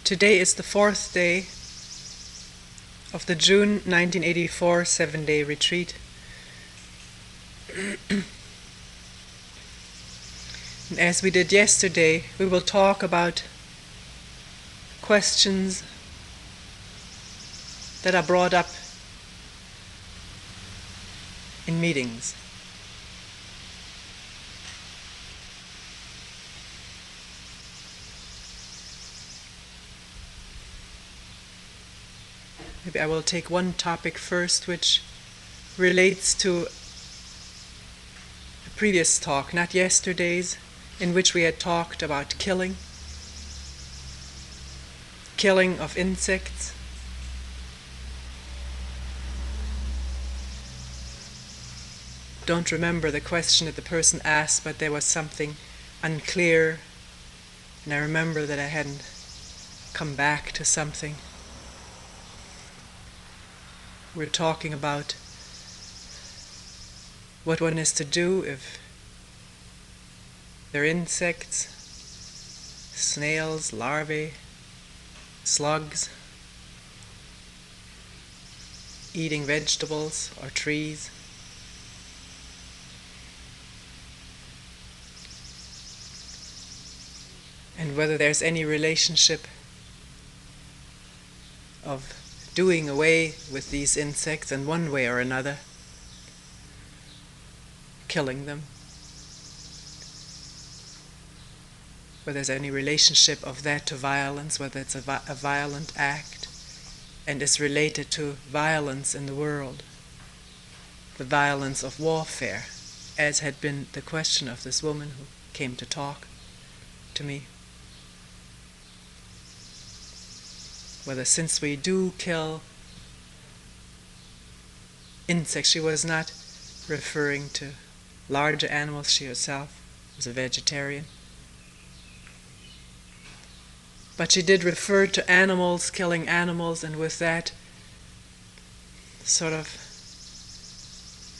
Today is the fourth day of the June 1984 7-day retreat. And as we did yesterday, we will talk about questions that are brought up in meetings. Maybe I will take one topic first, which relates to a previous talk, not yesterday's, in which we had talked about killing of insects. Don't remember the question that the person asked, but there was something unclear, and I remember that I hadn't come back to something. We're talking about what one is to do if there are insects, snails, larvae, slugs, eating vegetables or trees. And whether there's any relationship of doing away with these insects in one way or another, killing them, whether there's any relationship of that to violence, whether it's a violent act and is related to violence in the world, the violence of warfare, as had been the question of this woman who came to talk to me. Whether since we do kill insects, she was not referring to larger animals, she herself was a vegetarian. But she did refer to animals, killing animals, and with that sort of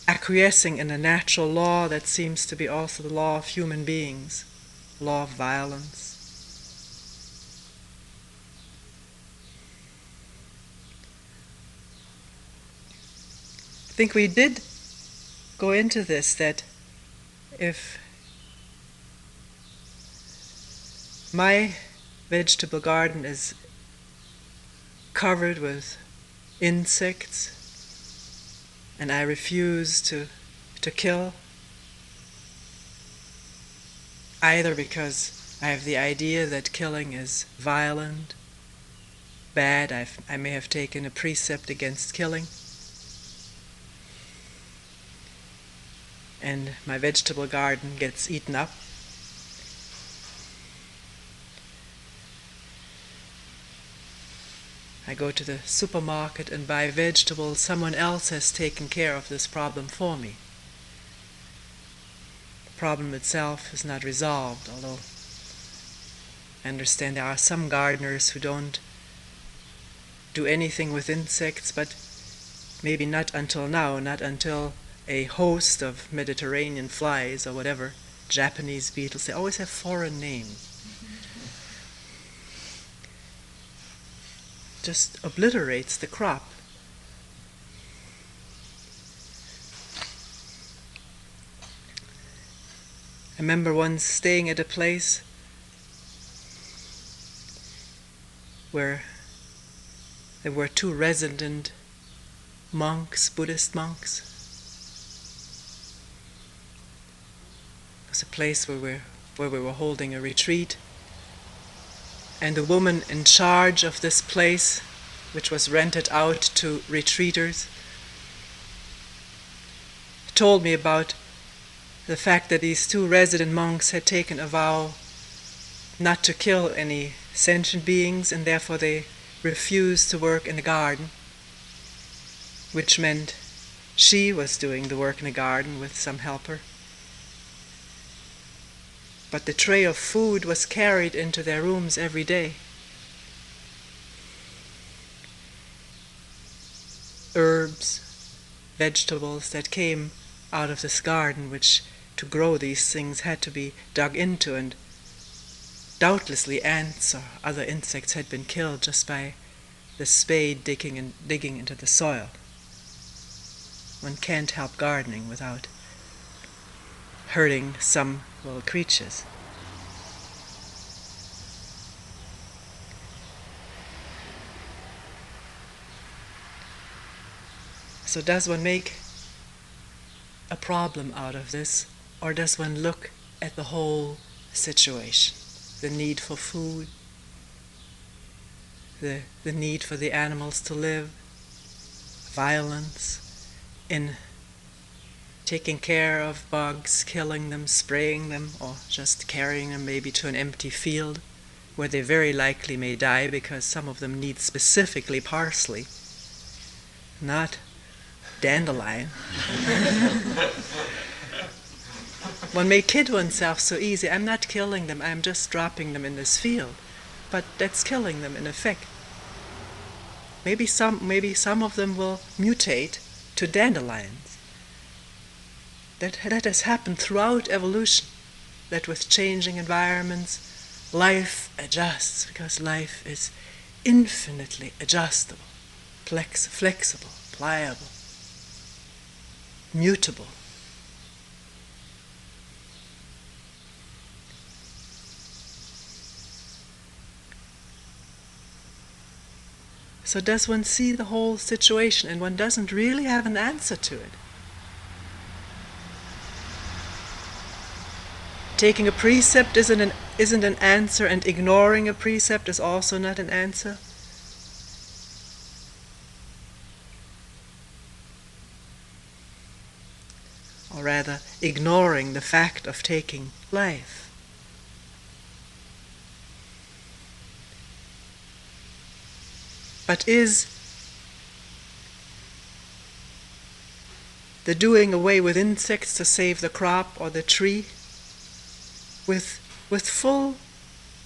acquiescing in a natural law that seems to be also the law of human beings, law of violence. I think we did go into this, that if my vegetable garden is covered with insects and I refuse to kill, either because I have the idea that killing is violent, bad, I may have taken a precept against killing, and my vegetable garden gets eaten up, I go to the supermarket and buy vegetables, someone else has taken care of this problem for me. The problem itself is not resolved, although I understand there are some gardeners who don't do anything with insects, but maybe not until now, not until a host of Mediterranean flies or whatever, Japanese beetles, they always have foreign names, just obliterates the crop. I remember once staying at a place where there were two resident monks, Buddhist monks. It was a place where we were holding a retreat, and the woman in charge of this place, which was rented out to retreaters, told me about the fact that these two resident monks had taken a vow not to kill any sentient beings, and therefore they refused to work in the garden, which meant she was doing the work in the garden with some helper. But the tray of food was carried into their rooms every day. Herbs, vegetables that came out of this garden, which to grow these things had to be dug into, and doubtlessly ants or other insects had been killed just by the spade digging into the soil. One can't help gardening without hurting some little creatures. So does one make a problem out of this, or does one look at the whole situation? The need for food, the need for the animals to live, violence in taking care of bugs, killing them, spraying them, or just carrying them maybe to an empty field where they very likely may die because some of them need specifically parsley, not dandelion. One may kid oneself so easy. I'm not killing them, I'm just dropping them in this field. But that's killing them in effect. Maybe some of them will mutate to dandelions. That has happened throughout evolution, that with changing environments, life adjusts, because life is infinitely adjustable, flexible, pliable, mutable. So does one see the whole situation, and one doesn't really have an answer to it? Taking a precept isn't an answer, and ignoring a precept is also not an answer. Or rather, ignoring the fact of taking life. But is the doing away with insects to save the crop or the tree with full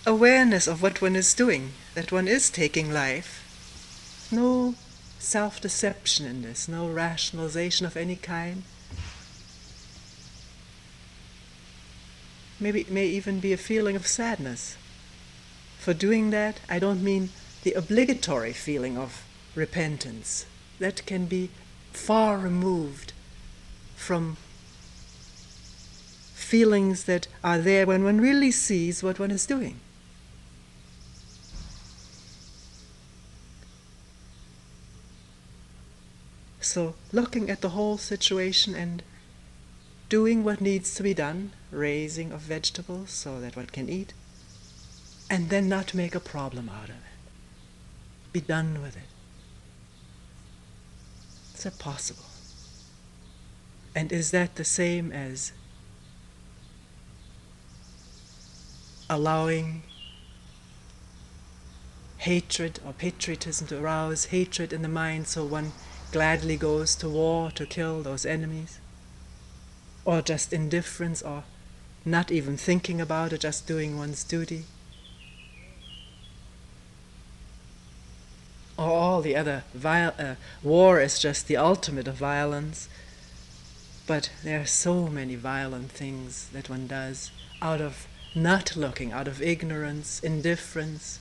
awareness of what one is doing, that one is taking life, no self-deception in this, no rationalization of any kind? Maybe it may even be a feeling of sadness. For doing that, I don't mean the obligatory feeling of repentance. That can be far removed from feelings that are there when one really sees what one is doing. So looking at the whole situation and doing what needs to be done, raising of vegetables so that one can eat, and then not make a problem out of it. Be done with it. Is that possible? And is that the same as allowing hatred or patriotism to arouse hatred in the mind so one gladly goes to war to kill those enemies? Or just indifference, or not even thinking about it, just doing one's duty? Or all the other war is just the ultimate of violence. But there are so many violent things that one does out of not looking, out of ignorance, indifference,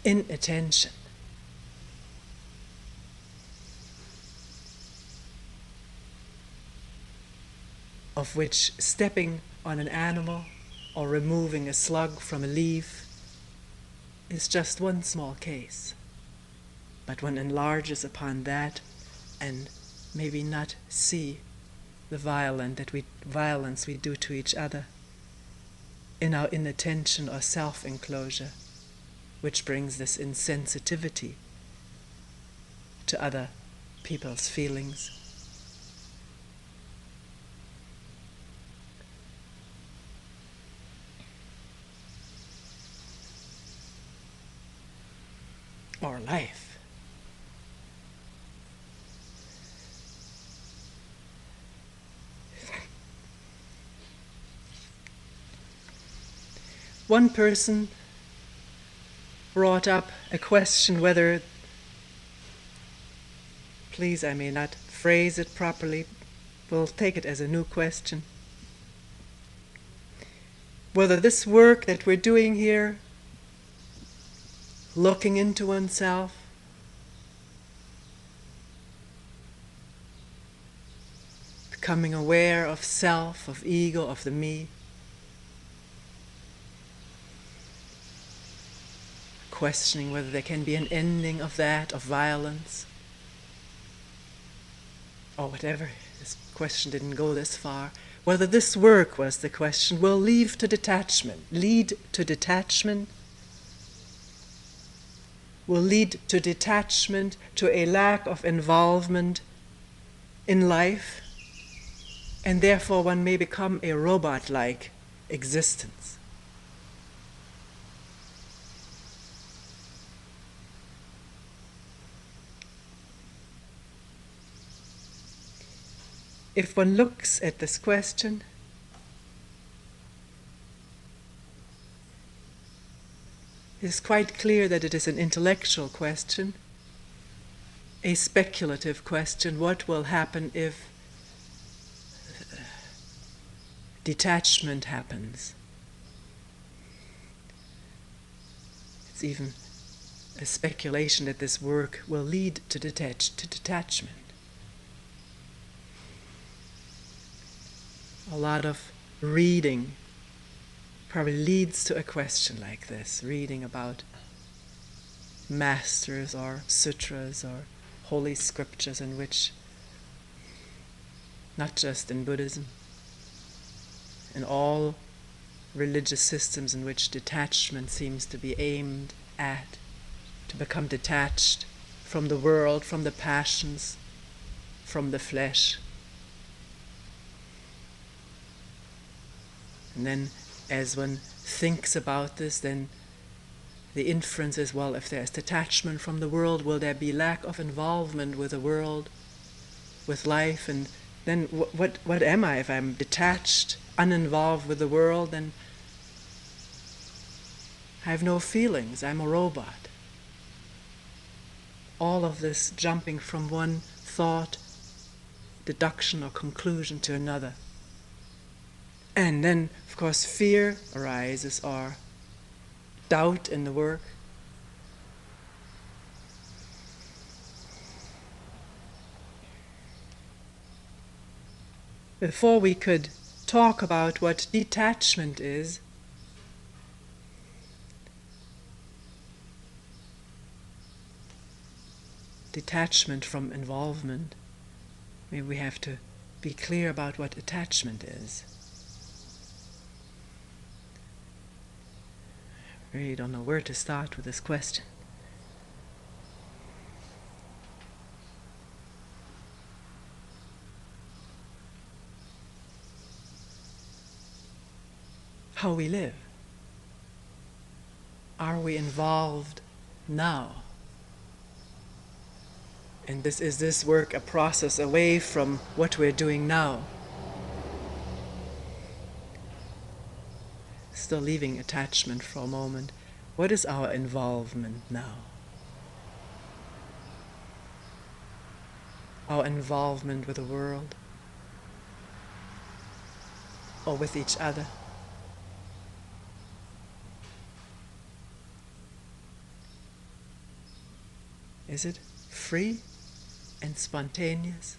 inattention. Of which stepping on an animal or removing a slug from a leaf is just one small case. But one enlarges upon that and maybe not see the violence we do to each other in our inattention or self-enclosure, which brings this insensitivity to other people's feelings. Or life. One person brought up a question whether, please, I may not phrase it properly, we'll take it as a new question. whether this work that we're doing here, looking into oneself, becoming aware of self, of ego, of the me, questioning whether there can be an ending of that, of violence, or whatever. This question didn't go this far. Whether this work, was the question, will lead to detachment, will lead to detachment, to a lack of involvement in life, and therefore one may become a robot-like existence. If one looks at this question, it is quite clear that it is an intellectual question, a speculative question. What will happen if detachment happens? It's even a speculation that this work will lead to detachment. A lot of reading probably leads to a question like this, reading about masters or sutras or holy scriptures in which, not just in Buddhism, in all religious systems in which detachment seems to be aimed at, to become detached from the world, from the passions, from the flesh. And then as one thinks about this, then the inference is, well, if there's detachment from the world, will there be lack of involvement with the world, with life? And then what am I? If I'm detached, uninvolved with the world, then I have no feelings. I'm a robot. All of this jumping from one thought, deduction or conclusion to another. And then, of course, fear arises, or doubt in the work. Before we could talk about what detachment is, detachment from involvement, maybe we have to be clear about what attachment is. I really don't know where to start with this question. How we live. Are we involved now? And is this work a process away from what we're doing now? Still leaving attachment for a moment. What is our involvement now? Our involvement with the world? Or with each other? Is it free and spontaneous?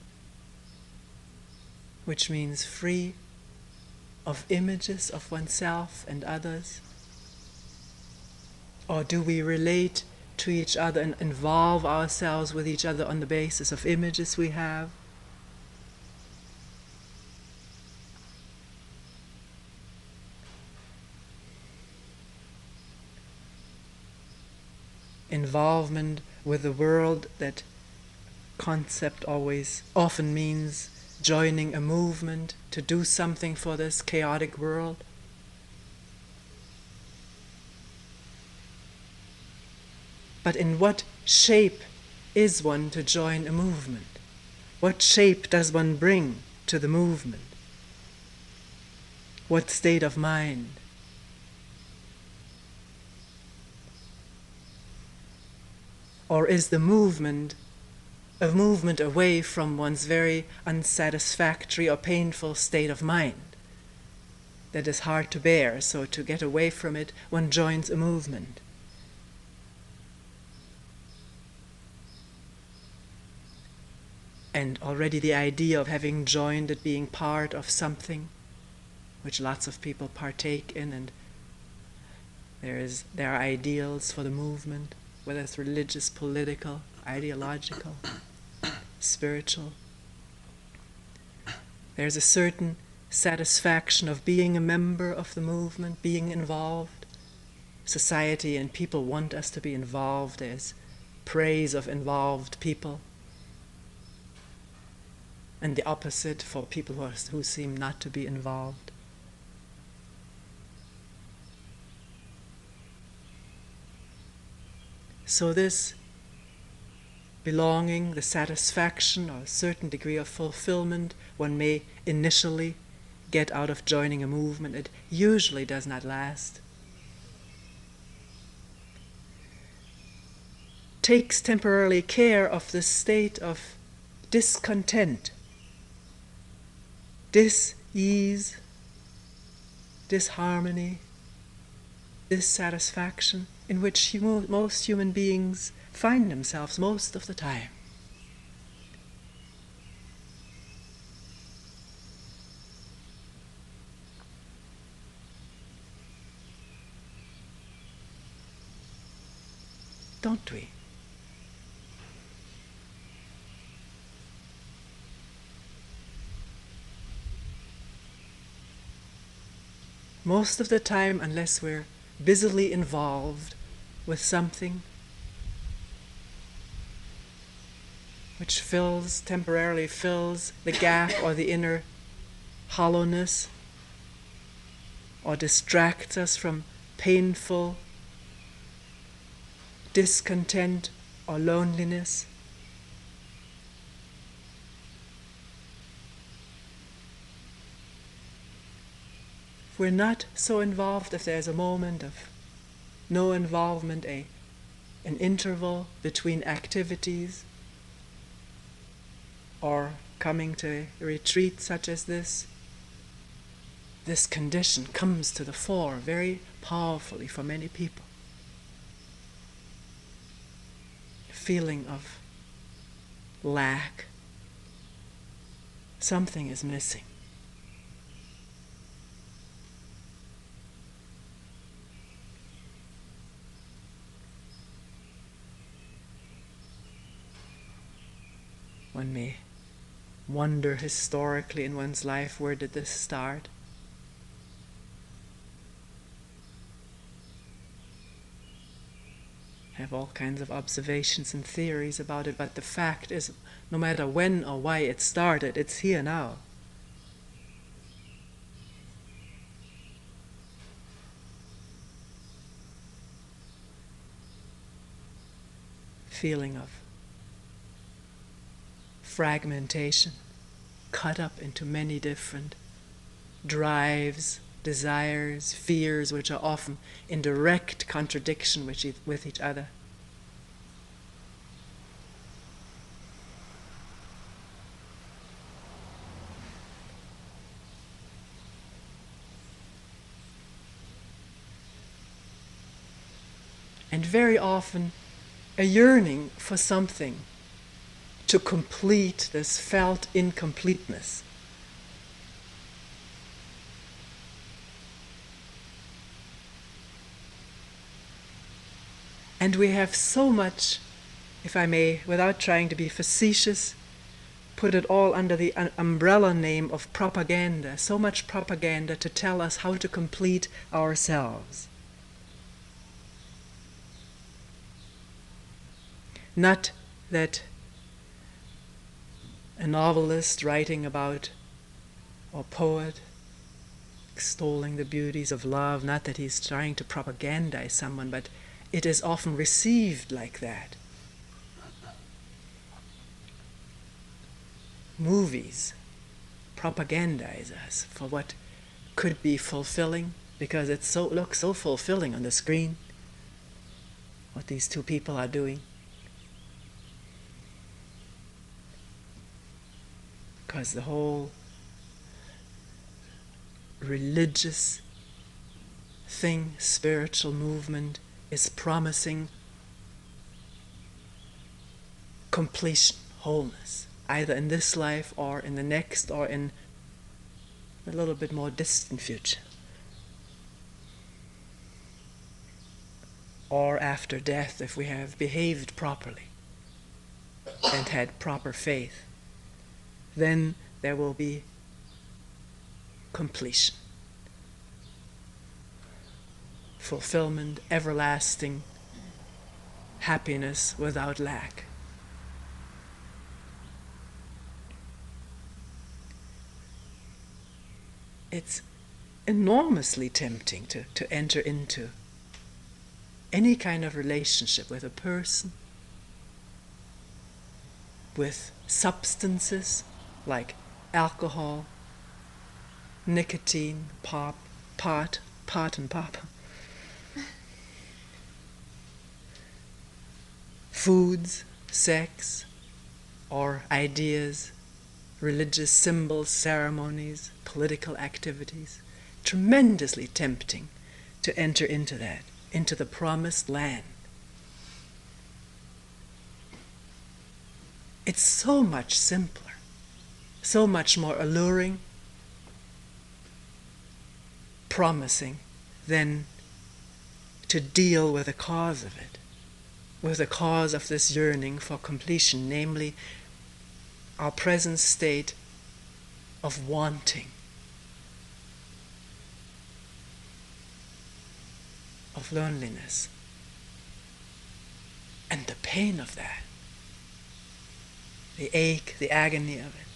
Which means free of images of oneself and others? Or do we relate to each other and involve ourselves with each other on the basis of images we have? Involvement with the world, that concept often means joining a movement to do something for this chaotic world. But in what shape is one to join a movement? What shape does one bring to the movement? What state of mind? Or is the movement a movement away from one's very unsatisfactory or painful state of mind? that is hard to bear, so to get away from it, one joins a movement. And already the idea of having joined it, being part of something which lots of people partake in, and there are ideals for the movement, whether it's religious, political, ideological, spiritual. There's a certain satisfaction of being a member of the movement, being involved. Society and people want us to be involved. There's praise of involved people, and the opposite for people who seem not to be involved. So this belonging, the satisfaction or a certain degree of fulfillment one may initially get out of joining a movement, it usually does not last. Takes temporarily care of the state of discontent, dis-ease, disharmony, dissatisfaction in which most human beings find themselves most of the time. Don't we? Most of the time, unless we're busily involved with something which temporarily fills the gap or the inner hollowness, or distracts us from painful discontent or loneliness. If we're not so involved, if there's a moment of no involvement, an interval between activities, or coming to a retreat such as this condition comes to the fore very powerfully for many people. Feeling of lack. Something is missing. One may wonder historically in one's life, where did this start? Have all kinds of observations and theories about it, but the fact is, no matter when or why it started, it's here now. Feeling of fragmentation, cut up into many different drives, desires, fears, which are often in direct contradiction with each other. And very often a yearning for something to complete this felt incompleteness. And we have so much, if I may, without trying to be facetious, put it all under the umbrella name of propaganda, so much propaganda to tell us how to complete ourselves. Not that a novelist writing about, or poet extolling the beauties of love, not that he's trying to propagandize someone, but it is often received like that. Movies propagandize us for what could be fulfilling, because it looks so fulfilling on the screen, what these two people are doing. Because the whole religious thing, spiritual movement, is promising completion, wholeness, either in this life or in the next or in a little bit more distant future, or after death if we have behaved properly and had proper faith. Then there will be completion, fulfillment, everlasting happiness without lack. It's enormously tempting to enter into any kind of relationship with a person, with substances like alcohol, nicotine, pot and pop, foods, sex, or ideas, religious symbols, ceremonies, political activities. Tremendously tempting to enter into that, into the promised land. It's so much simpler, so much more alluring, promising, than to deal with the cause of it, with the cause of this yearning for completion, namely our present state of wanting, of loneliness, and the pain of that, the ache, the agony of it.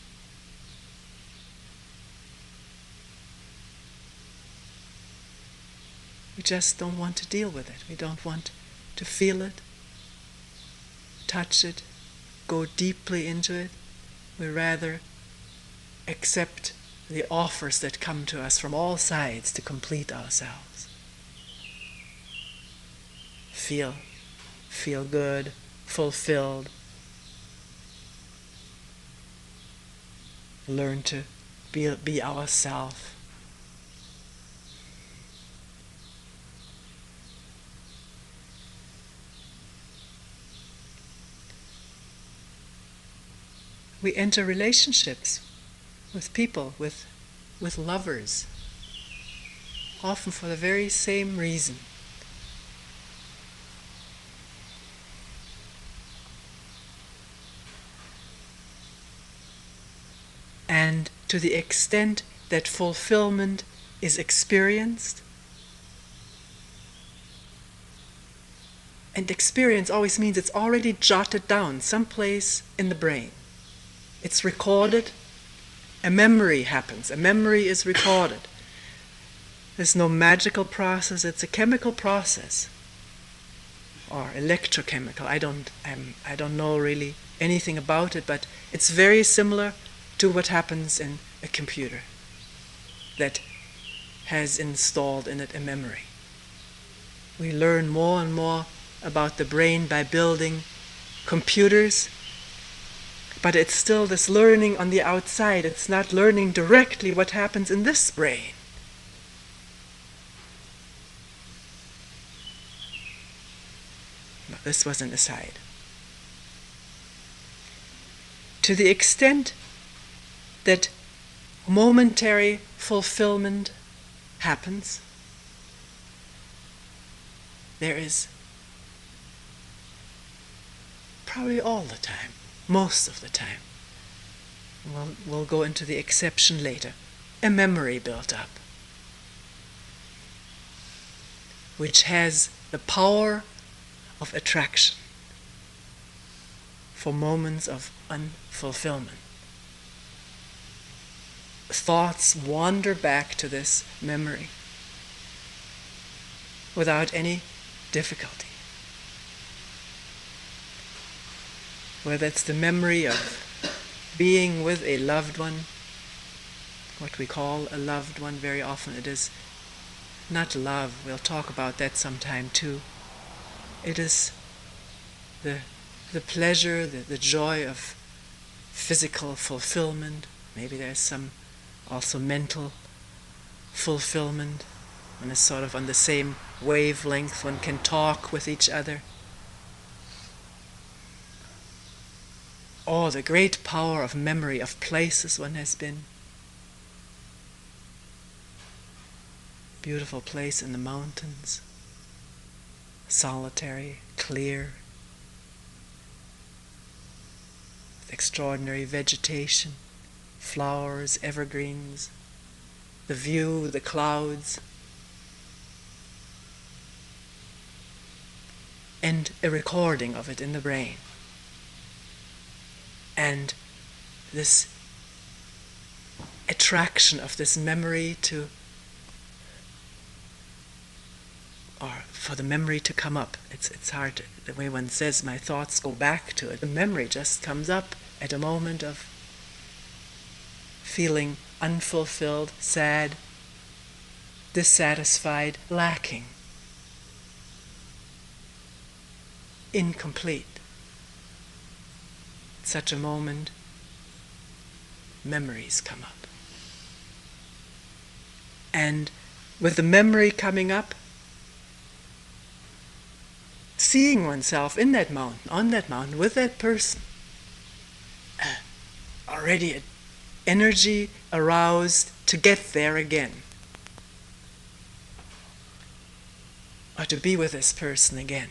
We just don't want to deal with it. We don't want to feel it, touch it, go deeply into it. We rather accept the offers that come to us from all sides to complete ourselves. Feel good, fulfilled. Learn to be ourself. We enter relationships with people, with lovers, often for the very same reason. And to the extent that fulfillment is experienced, and experience always means it's already jotted down someplace in the brain. It's recorded. A memory happens. A memory is recorded. There's no magical process. It's a chemical process, or electrochemical. I don't know really anything about it, but it's very similar to what happens in a computer that has installed in it a memory. We learn more and more about the brain by building computers, but it's still this learning on the outside. It's not learning directly what happens in this brain. No, this was an aside. To the extent that momentary fulfillment happens, there is probably all the time, most of the time, we'll go into the exception later, a memory built up, which has the power of attraction for moments of unfulfillment. Thoughts wander back to this memory without any difficulty. Whether it's the memory of being with a loved one, what we call a loved one, very often it is not love. We'll talk about that sometime too. It is the pleasure, the joy of physical fulfillment. Maybe there's some also mental fulfillment. One is sort of on the same wavelength, one can talk with each other. Oh, the great power of memory of places one has been. Beautiful place in the mountains, solitary, clear, with extraordinary vegetation, flowers, evergreens, the view, the clouds, and a recording of it in the brain. And this attraction of this memory to, or for the memory to come up. It's hard, the way one says, my thoughts go back to it. The memory just comes up at a moment of feeling unfulfilled, sad, dissatisfied, lacking, incomplete. At such a moment, memories come up. And with the memory coming up, seeing oneself in that mountain, on that mountain, with that person, already energy aroused to get there again, or to be with this person again.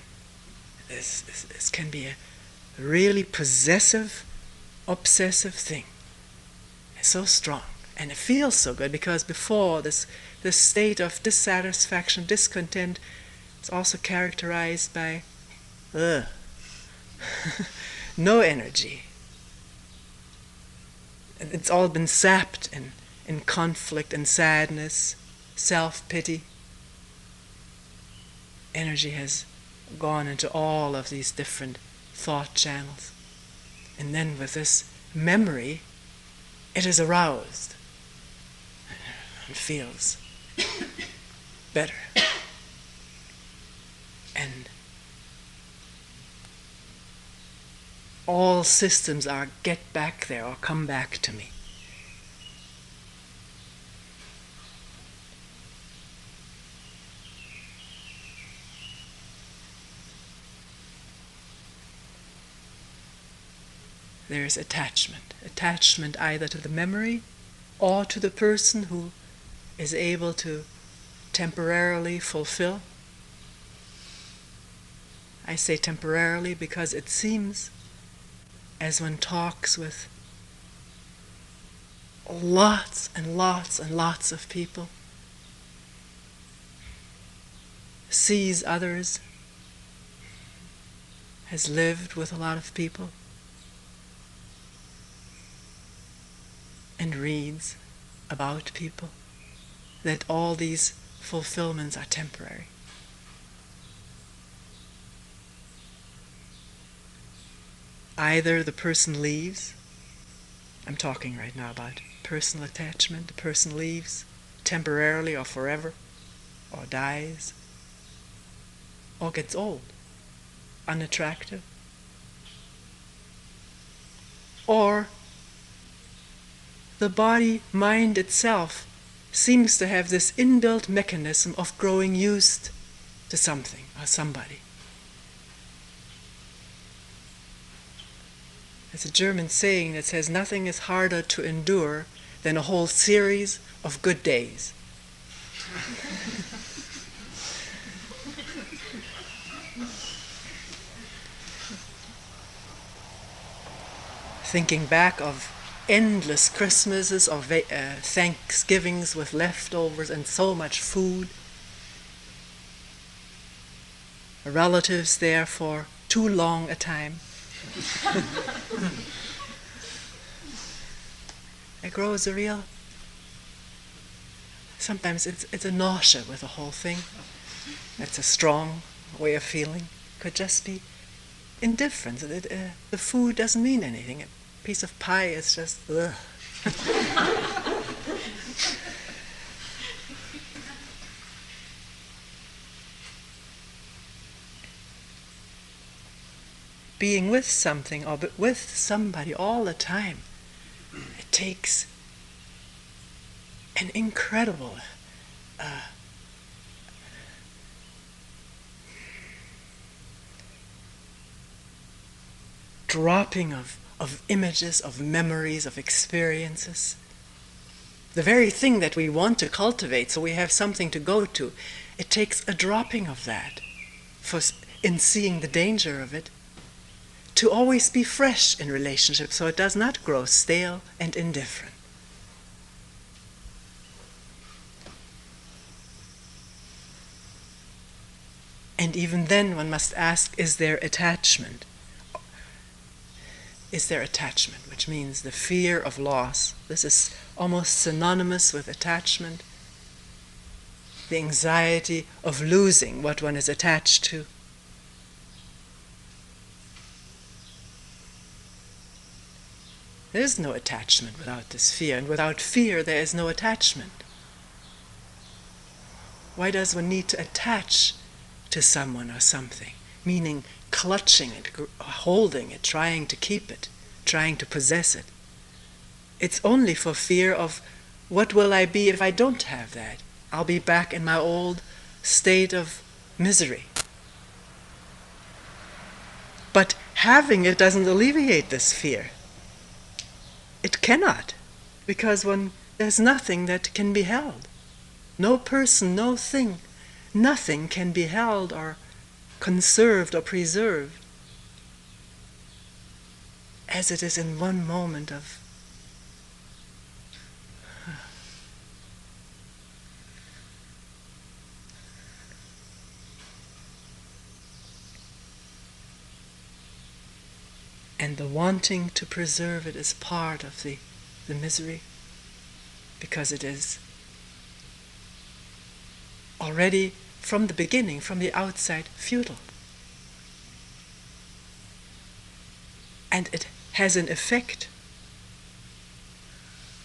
This can be a really possessive, obsessive thing. It's so strong, and it feels so good, because before this state of dissatisfaction, discontent, it's also characterized by no energy. It's all been sapped in conflict and sadness, self-pity. Energy has gone into all of these different thought channels. And then with this memory, it is aroused and feels better. And all systems are get back there, or come back to me. There is attachment. Attachment either to the memory or to the person who is able to temporarily fulfill. I say temporarily because it seems, as one talks with lots and lots and lots of people, sees others, has lived with a lot of people, and reads about people, that all these fulfillments are temporary. Either the person leaves, I'm talking right now about personal attachment, the person leaves temporarily or forever, or dies, or gets old, unattractive, or the body, mind itself seems to have this inbuilt mechanism of growing used to something or somebody. There's a German saying that says, nothing is harder to endure than a whole series of good days. Thinking back of endless Christmases, of Thanksgivings with leftovers and so much food. Relatives there for too long a time. It grows a real, sometimes it's a nausea with the whole thing. It's a strong way of feeling. Could just be indifference. The food doesn't mean anything. A piece of pie is just, ugh. Being with something or with somebody all the time, it takes an incredible dropping of images, of memories, of experiences. The very thing that we want to cultivate, so we have something to go to, it takes a dropping of that in seeing the danger of it, to always be fresh in relationship so it does not grow stale and indifferent. And even then one must ask, is there attachment? Is there attachment, which means the fear of loss. This is almost synonymous with attachment. The anxiety of losing what one is attached to. There is no attachment without this fear, and without fear there is no attachment. Why does one need to attach to someone or something? Meaning clutching it, holding it, trying to keep it, trying to possess it. It's only for fear of what will I be if I don't have that? I'll be back in my old state of misery. But having it doesn't alleviate this fear. It cannot, because there's nothing that can be held. No person, no thing, nothing can be held or conserved or preserved as it is in one moment of and the wanting to preserve it is part of the misery, because it is already from the beginning, from the outside, futile. And it has an effect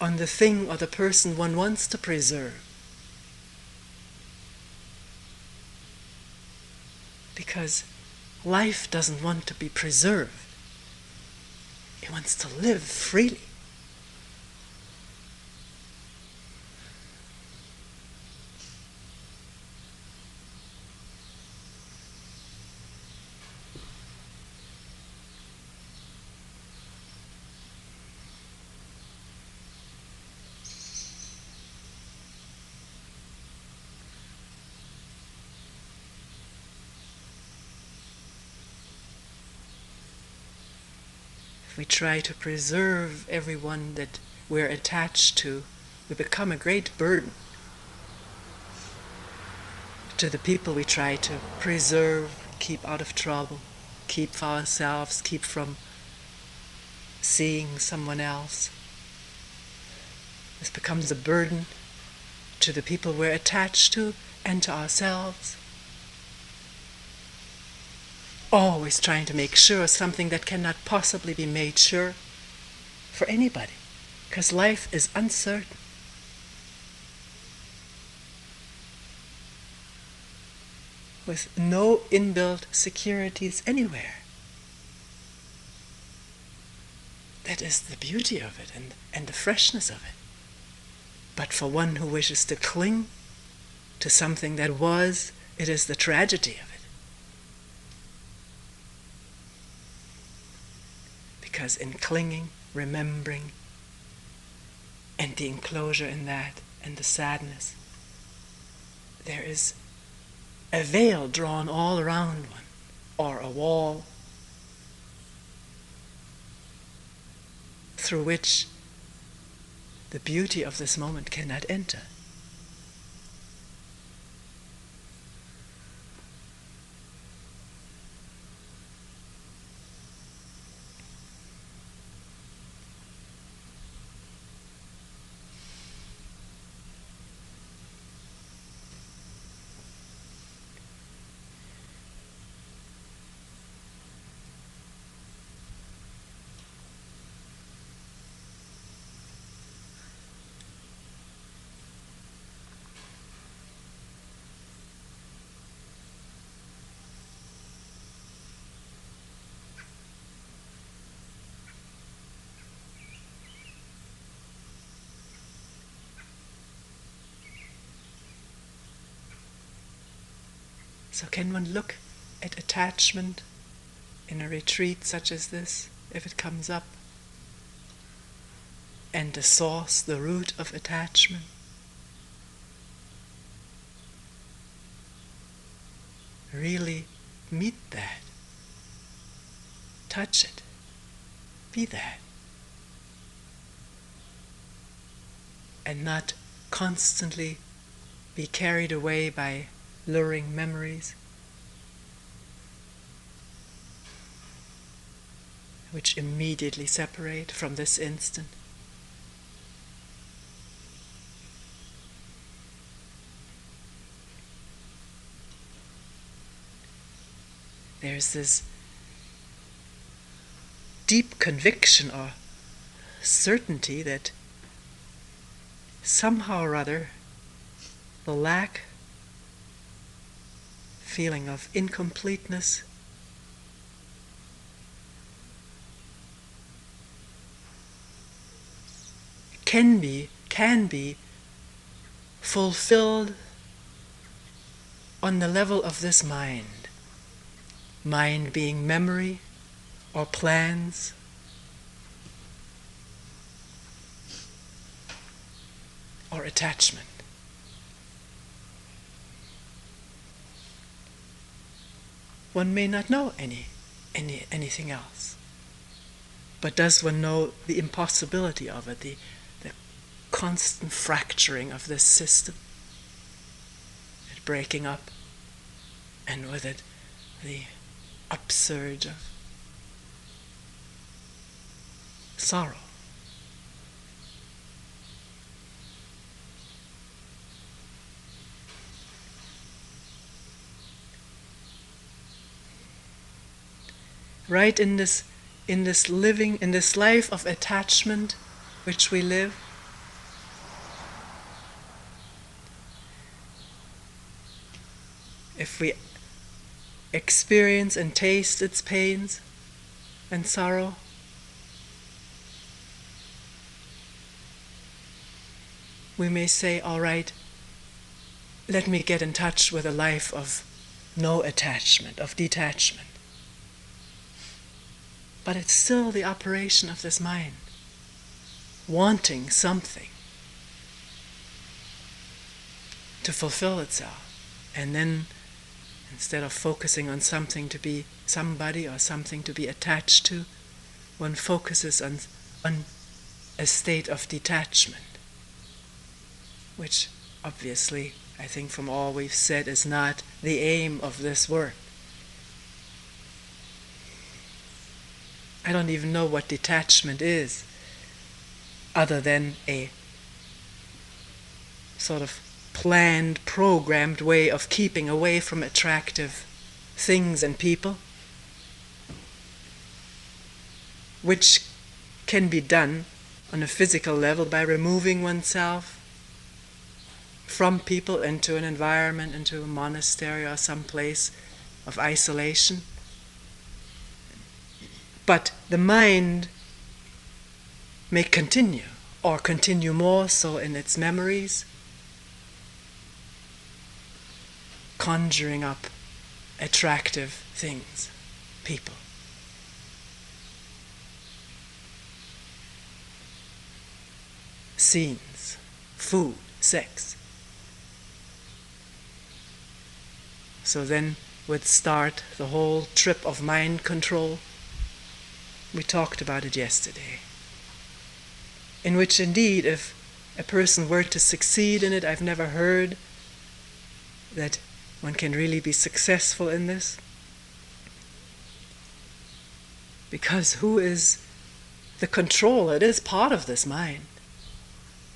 on the thing or the person one wants to preserve. Because life doesn't want to be preserved. It wants to live freely. If we try to preserve everyone that we're attached to, we become a great burden to the people we try to preserve, keep out of trouble, keep for ourselves, keep from seeing someone else. This becomes a burden to the people we're attached to and to ourselves. Always trying to make sure something that cannot possibly be made sure for anybody, because life is uncertain. With no inbuilt securities anywhere. That is the beauty of it and the freshness of it. But for one who wishes to cling to something that was, it is the tragedy of it. Because in clinging, remembering, and the enclosure in that, and the sadness, there is a veil drawn all around one, or a wall, through which the beauty of this moment cannot enter. So can one look at attachment in a retreat such as this, if it comes up, and the source, the root of attachment? Really meet that. Touch it. Be that. And not constantly be carried away by luring memories, which immediately separate from this instant. There's this deep conviction or certainty that somehow or other the lack, feeling of incompleteness, can be fulfilled on the level of this mind. Mind being memory or plans, or attachment. One may not know anything else, but does one know the impossibility of it, the constant fracturing of this system, it breaking up, and with it the upsurge of sorrow. Right in this life of attachment which we live, if we experience and taste its pains and sorrow, we may say, all right, let me get in touch with a life of no attachment, of detachment. But it's still the operation of this mind, wanting something to fulfill itself. And then, instead of focusing on something to be somebody or something to be attached to, one focuses on a state of detachment, which obviously, I think from all we've said, is not the aim of this work. I don't even know what detachment is, other than a sort of planned, programmed way of keeping away from attractive things and people, which can be done on a physical level by removing oneself from people into an environment, into a monastery or some place of isolation. But the mind may continue, or continue more so in its memories, conjuring up attractive things, people. Scenes, food, sex. So then would start the whole trip of mind control. We talked about it yesterday, in which indeed, if a person were to succeed in it, I've never heard that one can really be successful in this. Because who is the controller? It is part of this mind.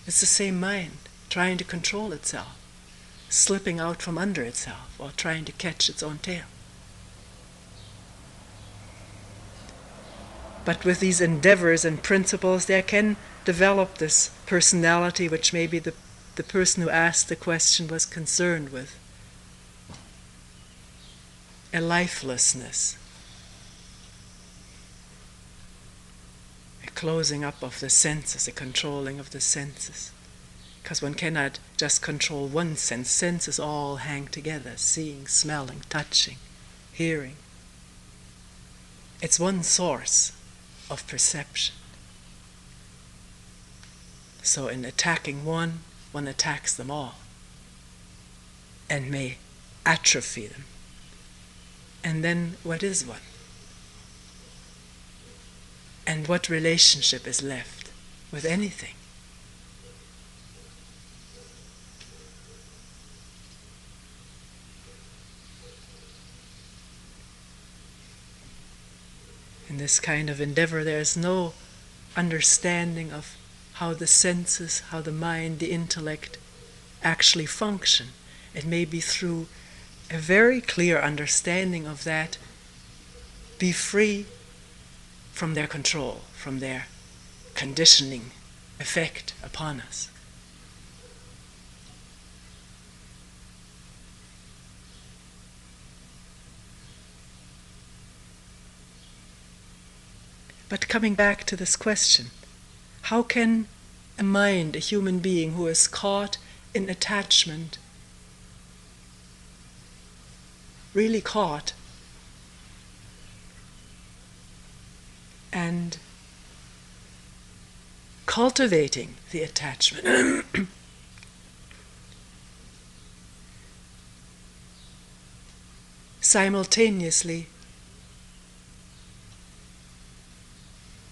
It's the same mind trying to control itself, slipping out from under itself, or trying to catch its own tail. But with these endeavors and principles, there can develop this personality which maybe the person who asked the question was concerned with. A lifelessness, a closing up of the senses, a controlling of the senses, Because one cannot just control one sense. Senses all hang together, seeing, smelling, touching, hearing. It's one source of perception. So in attacking one attacks them all and may atrophy them. And then what is one? And what relationship is left with anything? In this kind of endeavor, there is no understanding of how the senses, how the mind, the intellect actually function. It may be through a very clear understanding of that, be free from their control, from their conditioning effect upon us. But coming back to this question, how can a mind, a human being who is caught in attachment, really caught, and cultivating the attachment, simultaneously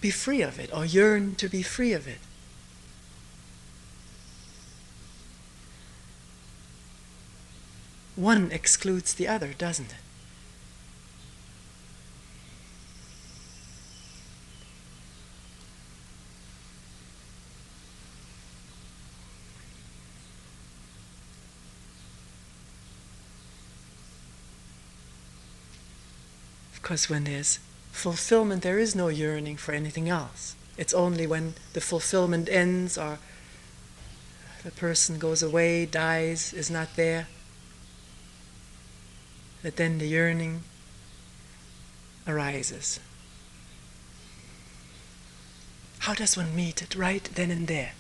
be free of it, or yearn to be free of it? One excludes the other, doesn't it? Because when there's fulfillment, there is no yearning for anything else. It's only when the fulfillment ends, or the person goes away, dies, is not there, that then the yearning arises. How does one meet it right then and there?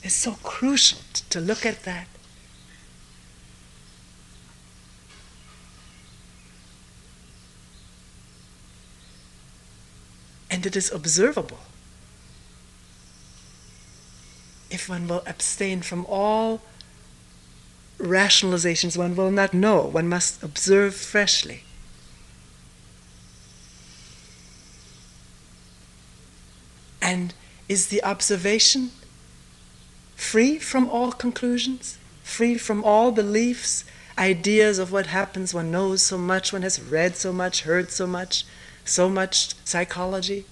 It's so crucial to look at that. And it is observable. If one will abstain from all rationalizations, one will not know. One must observe freshly. And is the observation free from all conclusions? Free from all beliefs, ideas of what happens? One knows so much, one has read so much, heard so much psychology.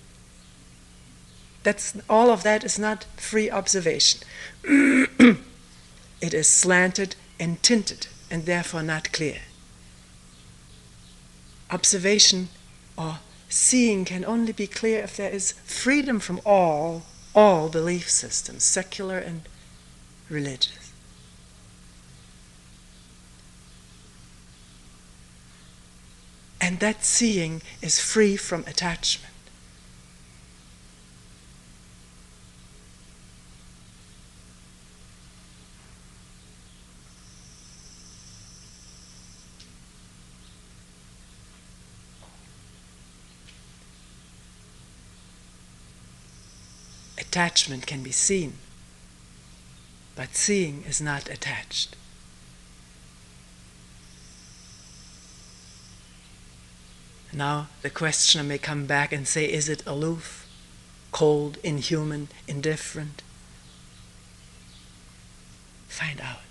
All of that is not free observation. It is slanted and tinted, and therefore not clear. Observation or seeing can only be clear if there is freedom from all belief systems, secular and religious. And that seeing is free from attachment. Attachment can be seen, but seeing is not attached. Now the questioner may come back and say, is it aloof, cold, inhuman, indifferent? Find out.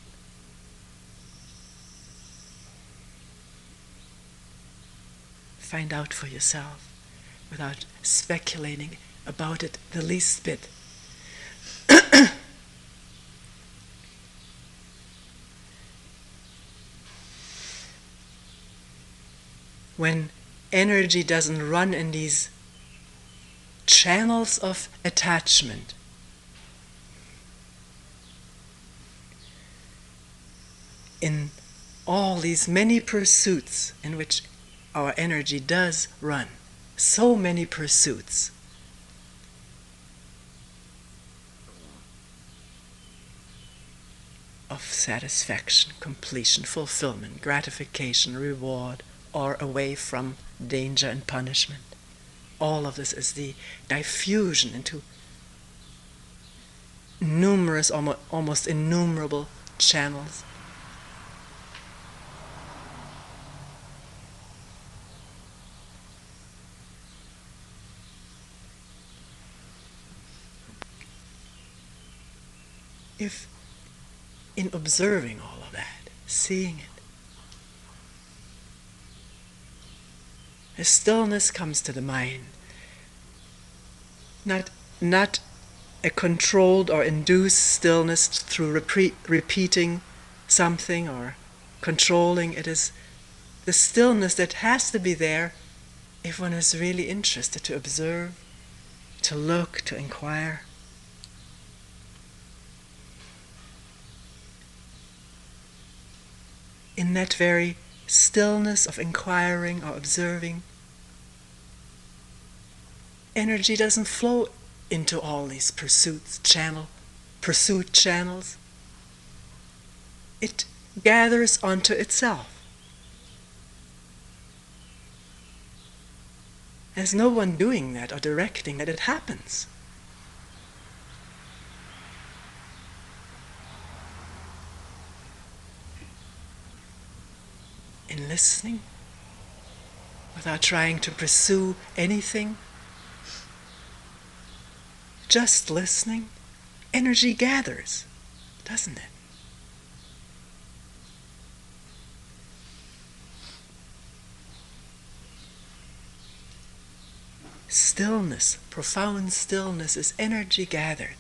Find out for yourself without speculating about it the least bit. When energy doesn't run in these channels of attachment, in all these many pursuits in which our energy does run, so many pursuits, of satisfaction, completion, fulfillment, gratification, reward, or away from danger and punishment. All of this is the diffusion into numerous, almost innumerable channels. If in observing all of that, seeing it, a stillness comes to the mind, not a controlled or induced stillness through repeating something or controlling. It is the stillness that has to be there if one is really interested to observe, to look, to inquire. In that very stillness of inquiring or observing, energy doesn't flow into all these pursuit channels. It gathers onto itself. There's no one doing that or directing that, it happens. In listening, without trying to pursue anything, just listening, energy gathers, doesn't it? Stillness, profound stillness, is energy gathered.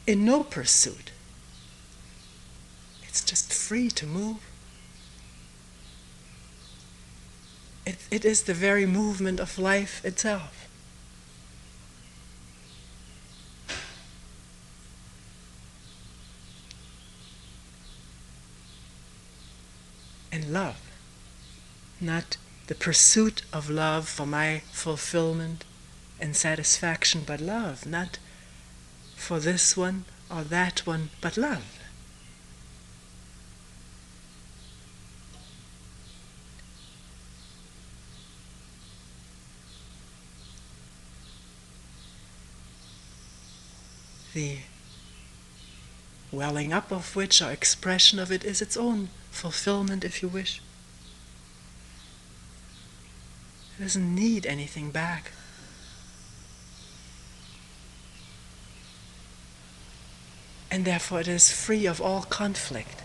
In no pursuit. It's just free to move. It is the very movement of life itself. And love, not the pursuit of love for my fulfillment and satisfaction, but love, not for this one or that one, but love. The welling up of which, or expression of it, is its own fulfillment, if you wish. It doesn't need anything back. And therefore it is free of all conflict,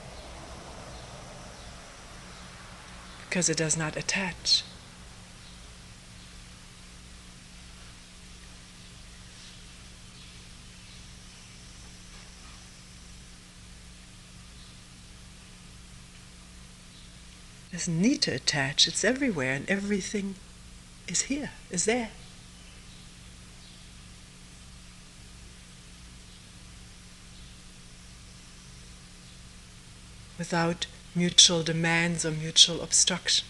because it does not attach. It doesn't need to attach. It's everywhere, and everything is here, is there. Without mutual demands or mutual obstruction.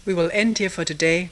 We will end here for today.